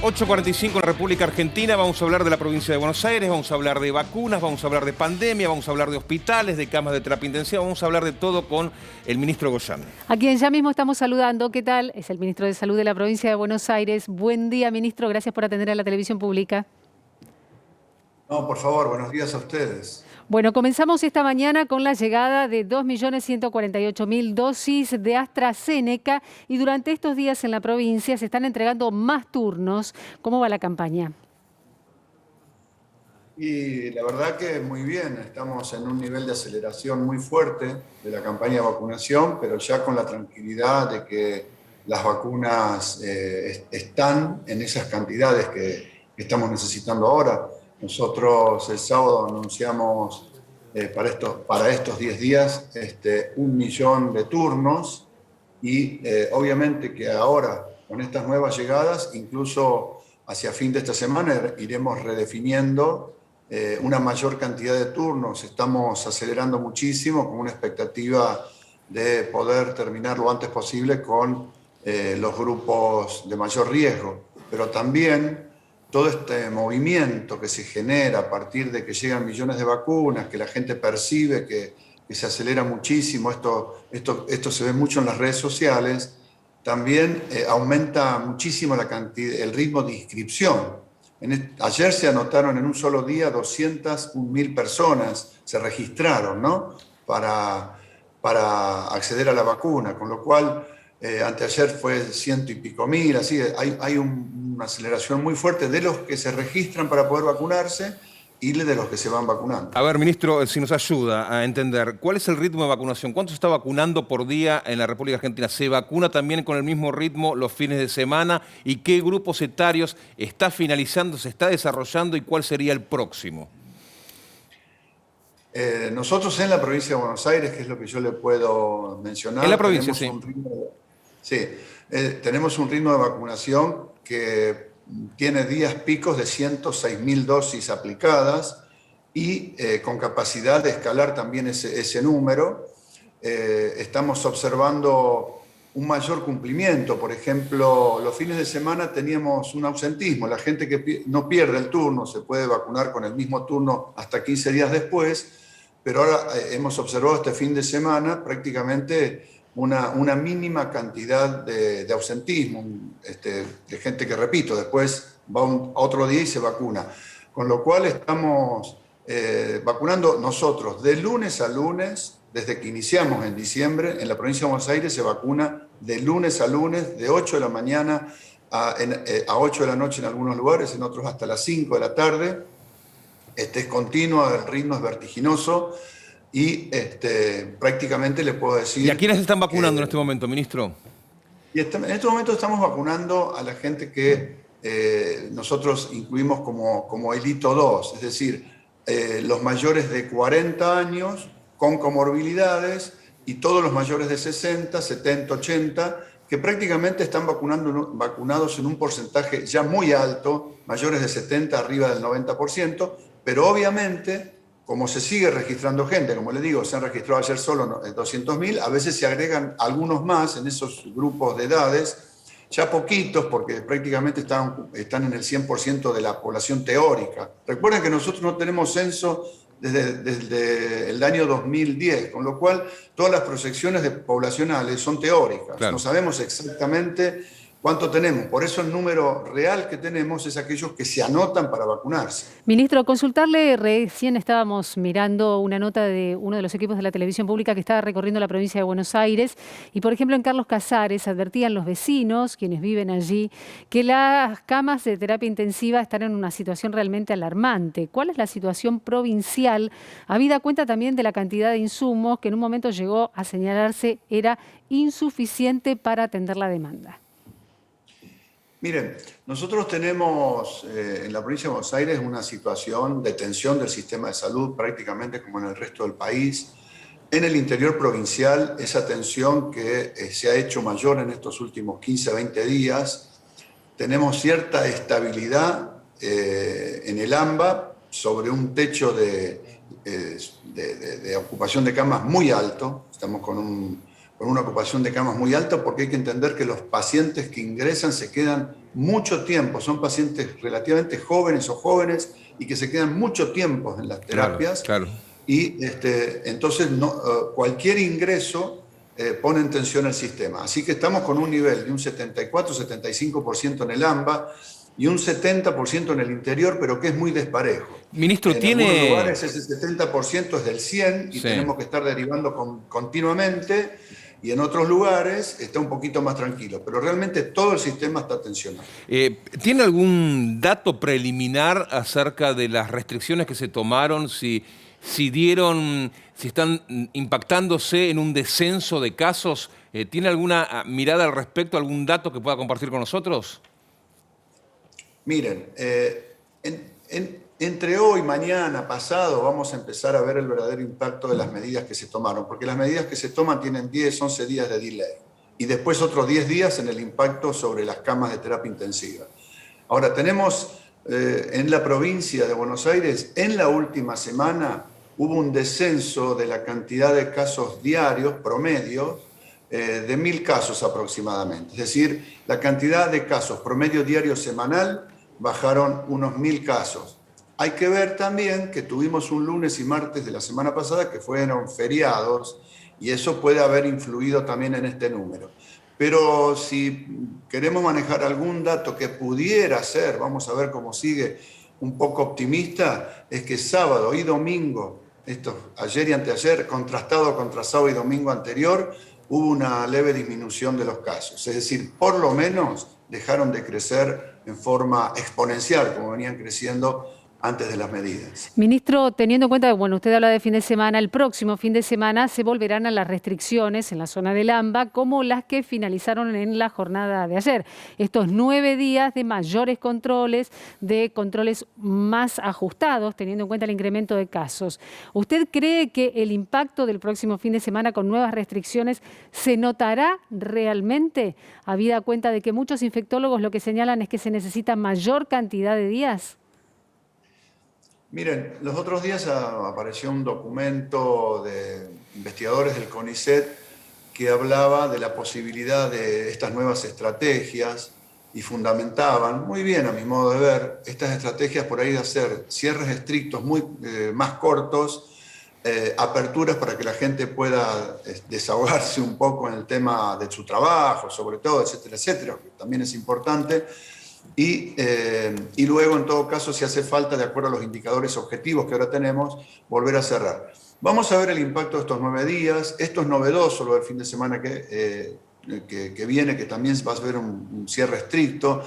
8:45 en la República Argentina. Vamos a hablar de la provincia de Buenos Aires, vamos a hablar de vacunas, vamos a hablar de pandemia, vamos a hablar de hospitales, de camas de terapia intensiva, vamos a hablar de todo con el ministro Goyan. A quien ya mismo estamos saludando. ¿Qué tal? Es el ministro de Salud de la provincia de Buenos Aires. Buen día, ministro. Gracias por atender a la televisión pública. No, por favor, buenos días a ustedes. Bueno, comenzamos esta mañana con la llegada de 2.148.000 dosis de AstraZeneca y durante estos días en la provincia se están entregando más turnos. ¿Cómo va la campaña? Y la verdad que muy bien, estamos en un nivel de aceleración muy fuerte de la campaña de vacunación, pero ya con la tranquilidad de que las vacunas están en esas cantidades que estamos necesitando ahora. Nosotros el sábado anunciamos para estos 10 días 1 millón de turnos y obviamente que ahora con estas nuevas llegadas, incluso hacia fin de esta semana iremos redefiniendo una mayor cantidad de turnos. Estamos acelerando muchísimo con una expectativa de poder terminar lo antes posible con los grupos de mayor riesgo, pero también todo este movimiento que se genera a partir de que llegan millones de vacunas, que la gente percibe que se acelera muchísimo, esto se ve mucho en las redes sociales, también aumenta muchísimo el ritmo de inscripción. Ayer se anotaron en un solo día 201.000 personas, se registraron, ¿no? para acceder a la vacuna, con lo cual anteayer fue 100 y pico mil, así hay una aceleración muy fuerte de los que se registran para poder vacunarse y de los que se van vacunando. A ver, ministro, si nos ayuda a entender, ¿cuál es el ritmo de vacunación? ¿Cuánto se está vacunando por día en la República Argentina? ¿Se vacuna también con el mismo ritmo los fines de semana? ¿Y qué grupos etarios está finalizando, se está desarrollando y cuál sería el próximo? Nosotros en la provincia de Buenos Aires, que es lo que yo le puedo mencionar, En la provincia, sí. Tenemos un ritmo de vacunación que tiene días picos de 106.000 dosis aplicadas y con capacidad de escalar también ese número. Estamos observando un mayor cumplimiento. Por ejemplo, los fines de semana teníamos un ausentismo. La gente que no pierde el turno se puede vacunar con el mismo turno hasta 15 días después, pero ahora hemos observado este fin de semana prácticamente una mínima cantidad de ausentismo, de gente que, repito, después va a otro día y se vacuna. Con lo cual estamos vacunando nosotros de lunes a lunes, desde que iniciamos en diciembre, en la provincia de Buenos Aires se vacuna de lunes a lunes, de 8 de la mañana a 8 de la noche en algunos lugares, en otros hasta las 5 de la tarde. Es continuo, el ritmo es vertiginoso. Y prácticamente le puedo decir... ¿Y a quiénes están vacunando en este momento, ministro? En este momento estamos vacunando a la gente que nosotros incluimos como el hito 2, es decir, los mayores de 40 años con comorbilidades y todos los mayores de 60, 70, 80, que prácticamente están vacunados en un porcentaje ya muy alto, mayores de 70 arriba del 90%, pero obviamente... Como se sigue registrando gente, como les digo, se han registrado ayer solo 200.000, a veces se agregan algunos más en esos grupos de edades, ya poquitos porque prácticamente están en el 100% de la población teórica. Recuerden que nosotros no tenemos censo desde el año 2010, con lo cual todas las proyecciones poblacionales son teóricas. Claro. No sabemos exactamente cuánto tenemos. Por eso el número real que tenemos es aquellos que se anotan para vacunarse. Ministro, consultarle, recién estábamos mirando una nota de uno de los equipos de la televisión pública que estaba recorriendo la provincia de Buenos Aires y, por ejemplo, en Carlos Casares advertían los vecinos, quienes viven allí, que las camas de terapia intensiva están en una situación realmente alarmante. ¿Cuál es la situación provincial, habida cuenta también de la cantidad de insumos que en un momento llegó a señalarse era insuficiente para atender la demanda? Miren, nosotros tenemos en la provincia de Buenos Aires una situación de tensión del sistema de salud prácticamente como en el resto del país. En el interior provincial, esa tensión que se ha hecho mayor en estos últimos 15, 20 días. Tenemos cierta estabilidad en el AMBA sobre un techo de ocupación de camas muy alto. Estamos con con una ocupación de camas muy alta, porque hay que entender que los pacientes que ingresan se quedan mucho tiempo, son pacientes relativamente jóvenes o jóvenes y que se quedan mucho tiempo en las terapias. Claro. Y entonces cualquier ingreso pone en tensión el sistema. Así que estamos con un nivel de un 74-75% en el AMBA y un 70% en el interior, pero que es muy desparejo. Ministro, en algunos lugares ese 70% es del 100 y tenemos que estar derivando continuamente, y en otros lugares está un poquito más tranquilo, pero realmente todo el sistema está tensionado. ¿Tiene algún dato preliminar acerca de las restricciones que se tomaron? Si están impactándose en un descenso de casos. ¿Tiene alguna mirada al respecto, algún dato que pueda compartir con nosotros? Miren, entre hoy, mañana, pasado, vamos a empezar a ver el verdadero impacto de las medidas que se tomaron, porque las medidas que se toman tienen 10, 11 días de delay, y después otros 10 días en el impacto sobre las camas de terapia intensiva. Ahora, tenemos en la provincia de Buenos Aires, en la última semana, hubo un descenso de la cantidad de casos diarios, promedio, de 1000 casos aproximadamente. Es decir, la cantidad de casos promedio diario semanal bajaron unos 1000 casos. Hay que ver también que tuvimos un lunes y martes de la semana pasada que fueron feriados, y eso puede haber influido también en este número. Pero si queremos manejar algún dato que pudiera ser, vamos a ver cómo sigue, un poco optimista, es que sábado y domingo, ayer y anteayer, contrastado contra sábado y domingo anterior, hubo una leve disminución de los casos. Es decir, por lo menos dejaron de crecer en forma exponencial, como venían creciendo antes de las medidas. Ministro, teniendo en cuenta que, bueno, usted habla de fin de semana, el próximo fin de semana se volverán a las restricciones en la zona del AMBA, como las que finalizaron en la jornada de ayer. Estos 9 días de mayores controles, de controles más ajustados, teniendo en cuenta el incremento de casos. ¿Usted cree que el impacto del próximo fin de semana con nuevas restricciones se notará realmente, habida cuenta de que muchos infectólogos lo que señalan es que se necesita mayor cantidad de días? Miren, los otros días apareció un documento de investigadores del CONICET que hablaba de la posibilidad de estas nuevas estrategias y fundamentaban, muy bien a mi modo de ver, estas estrategias por ahí de hacer cierres estrictos más cortos, aperturas para que la gente pueda desahogarse un poco en el tema de su trabajo, sobre todo, etcétera, etcétera, que también es importante. Y luego, en todo caso, si hace falta, de acuerdo a los indicadores objetivos que ahora tenemos, volver a cerrar. Vamos a ver el impacto de estos 9 días. Esto es novedoso, lo del fin de semana que viene, que también va a haber un cierre estricto,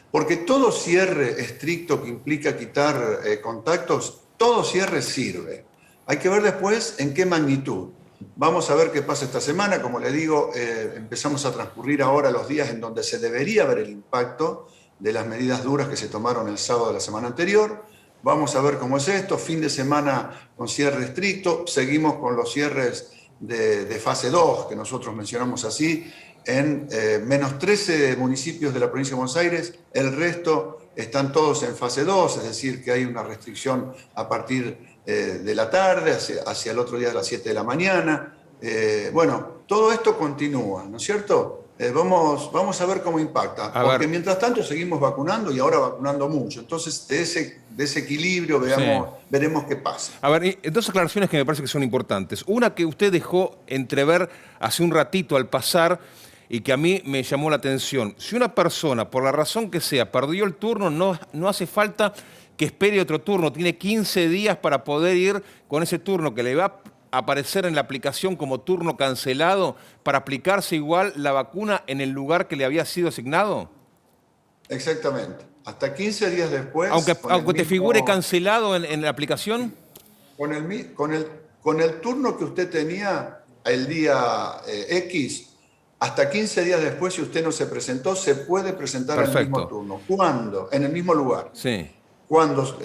porque todo cierre estricto que implica quitar contactos, todo cierre sirve. Hay que ver después en qué magnitud. Vamos a ver qué pasa esta semana. Como le digo, empezamos a transcurrir ahora los días en donde se debería ver el impacto de las medidas duras que se tomaron el sábado de la semana anterior. Vamos a ver cómo es esto. Fin de semana con cierre estricto. Seguimos con los cierres de fase 2, que nosotros mencionamos así, en menos 13 municipios de la provincia de Buenos Aires. El resto están todos en fase 2, es decir, que hay una restricción a partir de la tarde, hacia el otro día de las 7 de la mañana. Bueno, todo esto continúa, ¿no es cierto? Vamos a ver cómo impacta, porque mientras tanto seguimos vacunando y ahora vacunando mucho. Entonces, de ese equilibrio veremos qué pasa. A ver, dos aclaraciones que me parece que son importantes. Una que usted dejó entrever hace un ratito al pasar y que a mí me llamó la atención. Si una persona, por la razón que sea, perdió el turno, no hace falta que espere otro turno. Tiene 15 días para poder ir con ese turno que le va a aparecer en la aplicación como turno cancelado para aplicarse igual la vacuna en el lugar que le había sido asignado. Exactamente. Hasta 15 días después... Aunque te figure cancelado en la aplicación. Con el turno que usted tenía el día X, hasta 15 días después, si usted no se presentó, se puede presentar al mismo turno. ¿Cuándo? En el mismo lugar. Sí. Cuando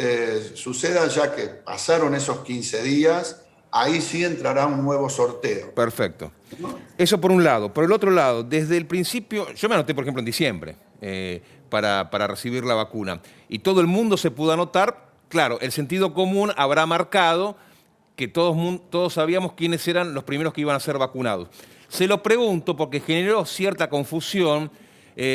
suceda ya que pasaron esos 15 días, ahí sí entrará un nuevo sorteo. Perfecto. Eso por un lado. Por el otro lado, desde el principio, yo me anoté, por ejemplo, en diciembre para recibir la vacuna. Y todo el mundo se pudo anotar. Claro, el sentido común habrá marcado que todos sabíamos quiénes eran los primeros que iban a ser vacunados. Se lo pregunto porque generó cierta confusión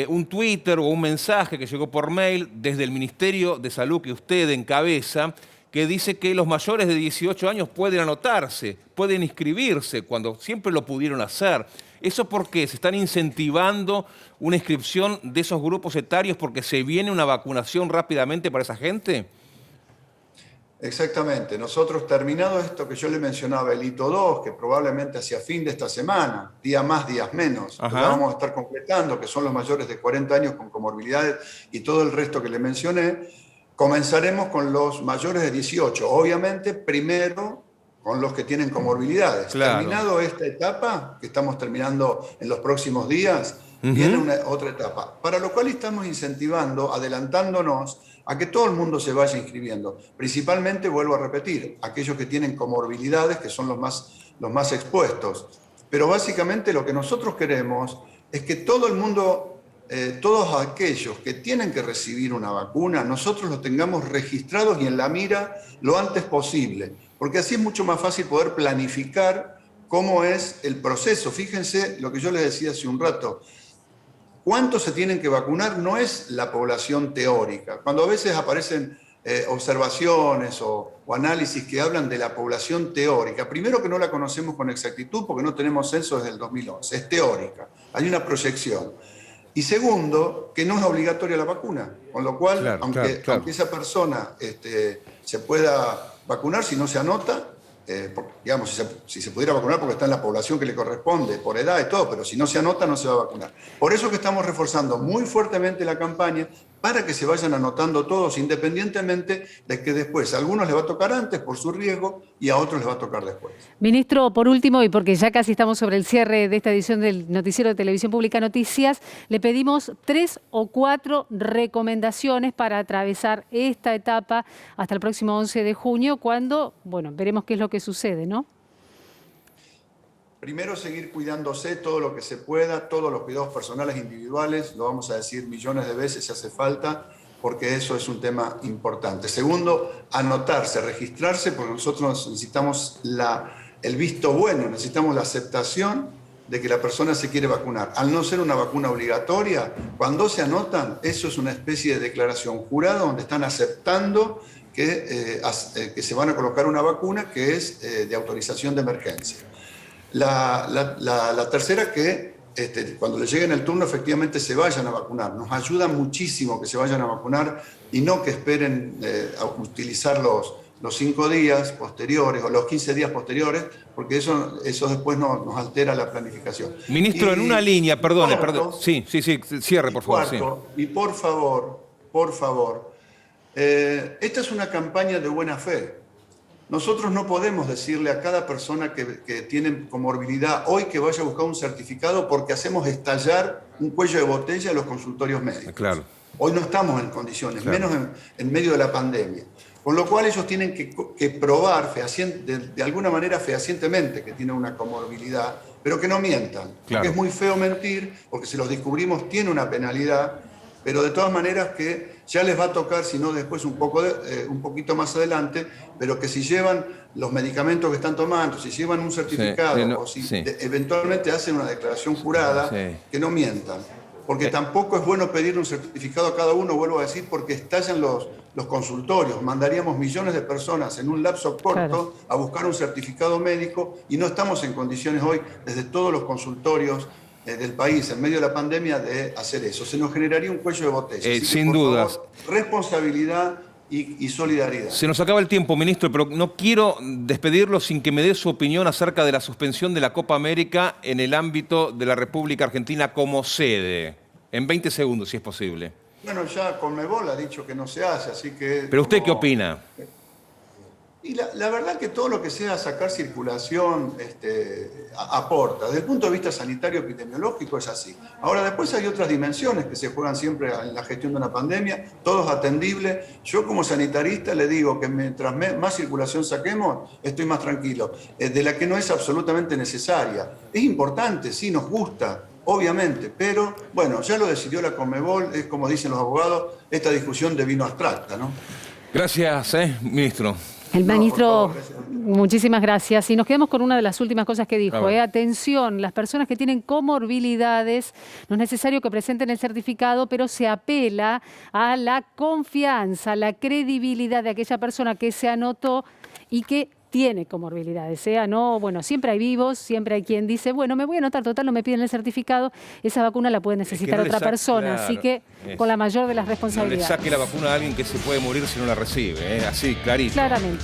un Twitter o un mensaje que llegó por mail desde el Ministerio de Salud que usted encabeza, que dice que los mayores de 18 años pueden anotarse, pueden inscribirse, cuando siempre lo pudieron hacer. ¿Eso por qué? ¿Se están incentivando una inscripción de esos grupos etarios porque se viene una vacunación rápidamente para esa gente? Exactamente. Nosotros, terminado esto que yo le mencionaba, el hito 2, que probablemente hacia fin de esta semana, día más, días menos, lo vamos a estar completando, que son los mayores de 40 años con comorbilidades y todo el resto que le mencioné, comenzaremos con los mayores de 18. Obviamente, primero con los que tienen comorbilidades. Claro. Terminado esta etapa, que estamos terminando en los próximos días, viene otra etapa, para lo cual estamos incentivando, adelantándonos a que todo el mundo se vaya inscribiendo. Principalmente, vuelvo a repetir, aquellos que tienen comorbilidades, que son los más expuestos. Pero básicamente lo que nosotros queremos es que todo el mundo, todos aquellos que tienen que recibir una vacuna, nosotros los tengamos registrados y en la mira lo antes posible, porque así es mucho más fácil poder planificar cómo es el proceso. Fíjense lo que yo les decía hace un rato. ¿Cuántos se tienen que vacunar? No es la población teórica. Cuando a veces aparecen observaciones o análisis que hablan de la población teórica, primero que no la conocemos con exactitud porque no tenemos censo desde el 2011, es teórica, hay una proyección. Y segundo, que no es obligatoria la vacuna, con lo cual, aunque esa persona se pueda vacunar, si no se anota, digamos, si se pudiera vacunar porque está en la población que le corresponde, por edad y todo, pero si no se anota no se va a vacunar. Por eso que estamos reforzando muy fuertemente la campaña para que se vayan anotando todos, independientemente de que después a algunos les va a tocar antes por su riesgo y a otros les va a tocar después. Ministro, por último, y porque ya casi estamos sobre el cierre de esta edición del Noticiero de Televisión Pública Noticias, le pedimos 3 o 4 recomendaciones para atravesar esta etapa hasta el próximo 11 de junio, cuando, bueno, veremos qué es lo que sucede, ¿no? Primero, seguir cuidándose todo lo que se pueda, todos los cuidados personales individuales, lo vamos a decir millones de veces si hace falta, porque eso es un tema importante. Segundo, anotarse, registrarse, porque nosotros necesitamos el visto bueno, necesitamos la aceptación de que la persona se quiere vacunar. Al no ser una vacuna obligatoria, cuando se anotan, eso es una especie de declaración jurada donde están aceptando que se van a colocar una vacuna que es de autorización de emergencia. La tercera, que cuando les lleguen el turno efectivamente se vayan a vacunar. Nos ayuda muchísimo que se vayan a vacunar y no que esperen a utilizar los 5 días posteriores o los 15 días posteriores, porque eso después nos altera la planificación. Ministro, en una línea, perdone. Sí, cierre, por favor. Cuarto, y por favor, esta es una campaña de buena fe. Nosotros no podemos decirle a cada persona que tiene comorbilidad hoy que vaya a buscar un certificado porque hacemos estallar un cuello de botella en los consultorios médicos. Claro. Hoy no estamos en condiciones, menos en medio de la pandemia. Con lo cual ellos tienen que probar de alguna manera fehacientemente que tienen una comorbilidad, pero que no mientan. Claro. Porque es muy feo mentir, porque si los descubrimos tiene una penalidad, pero de todas maneras que ya les va a tocar, si no después un poquito más adelante, pero que si llevan los medicamentos que están tomando, si llevan un certificado o si eventualmente hacen una declaración jurada, que no mientan. Porque tampoco es bueno pedir un certificado a cada uno, vuelvo a decir, porque estallan los consultorios. Mandaríamos millones de personas en un lapso corto a buscar un certificado médico y no estamos en condiciones hoy, desde todos los consultorios del país, en medio de la pandemia, de hacer eso. Se nos generaría un cuello de botella. Sin dudas. Responsabilidad y solidaridad. Se nos acaba el tiempo, ministro, pero no quiero despedirlo sin que me dé su opinión acerca de la suspensión de la Copa América en el ámbito de la República Argentina como sede. En 20 segundos, si es posible. Bueno, ya Conmebol ha dicho que no se hace, así que... ¿Pero usted qué opina? Y la verdad que todo lo que sea sacar circulación aporta. Desde el punto de vista sanitario epidemiológico es así. Ahora, después hay otras dimensiones que se juegan siempre en la gestión de una pandemia, todo es atendible. Yo como sanitarista le digo que mientras más circulación saquemos, estoy más tranquilo. De la que no es absolutamente necesaria. Es importante, sí, nos gusta, obviamente, pero bueno, ya lo decidió la Conmebol, es como dicen los abogados, esta discusión devino abstracta, ¿no? Gracias, ministro. El ministro Muchísimas gracias. Y nos quedamos con una de las últimas cosas que dijo. Atención, las personas que tienen comorbilidades, no es necesario que presenten el certificado, pero se apela a la confianza, la credibilidad de aquella persona que se anotó y que tiene comorbilidades, no, bueno, siempre hay vivos, siempre hay quien dice, bueno, me voy a anotar, total, no me piden el certificado, esa vacuna la puede necesitar otra persona, claro, así que con la mayor de las No le responsabilidades. saque la vacuna a alguien que se puede morir si no la recibe, así, clarito. Claramente.